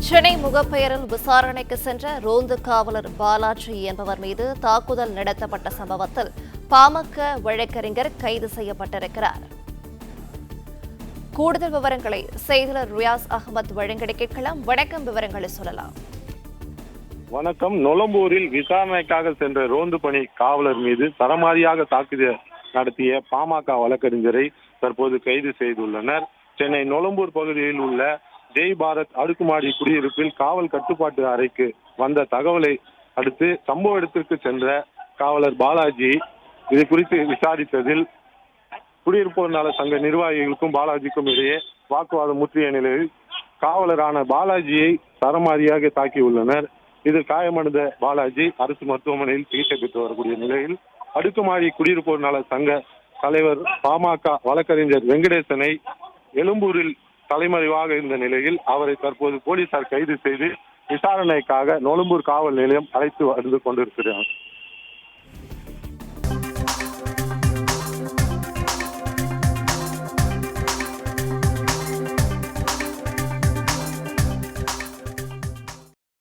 சென்னை முகப்பெயரில் விசாரணைக்கு சென்ற ரோந்து காவலர் பாலாஜி என்பவர் மீது தாக்குதல் நடத்தப்பட்ட சம்பவத்தில் பாமக வழக்கறிஞர் கைது செய்யப்பட்டிருக்கிறார். கூடுதல் விவரங்களை செய்தியாளர் ரியாஸ் அகமது வழங்கிட கேட்கலாம். வணக்கம், விவரங்களை சொல்லலாம். வணக்கம். நொளம்பூரில் விசாரணைக்காக சென்ற ரோந்து பணி காவலர் மீது சரமாரியாக தாக்குதல் நடத்திய பாமக வழக்கறிஞரை தற்போது கைது செய்துள்ளனர். சென்னை நொளம்பூர் பகுதியில் உள்ள ஜெய் பாரத் அடுக்குமாடி குடியிருப்பில் காவல் கட்டுப்பாட்டு அறைக்கு வந்த தகவலை அடுத்து சம்பவ இடத்திற்கு சென்ற காவலர் பாலாஜி இது குறித்து விசாரித்ததில் குடியிருப்போர் நல சங்க நிர்வாகிகளுக்கும் பாலாஜிக்கும் இடையே வாக்குவாதம் முற்றிய நிலையில் காவலரான பாலாஜியை சரமாரியாக தாக்கியுள்ளனர். இதில் காயமடைந்த பாலாஜி அரசு மருத்துவமனையில் சிகிச்சை பெற்று வரக்கூடிய நிலையில் அடுக்குமாடி குடியிருப்போர் நல சங்க தலைவர் பாமக வழக்கறிஞர் வெங்கடேசனை எழும்பூரில் தலைமறைவாக இருந்த நிலையில் அவரை தற்போது போலீசார் கைது செய்து விசாரணைக்காக நொளம்பூர் காவல் நிலையம் அழைத்து வந்து கொண்டிருக்கிறார்.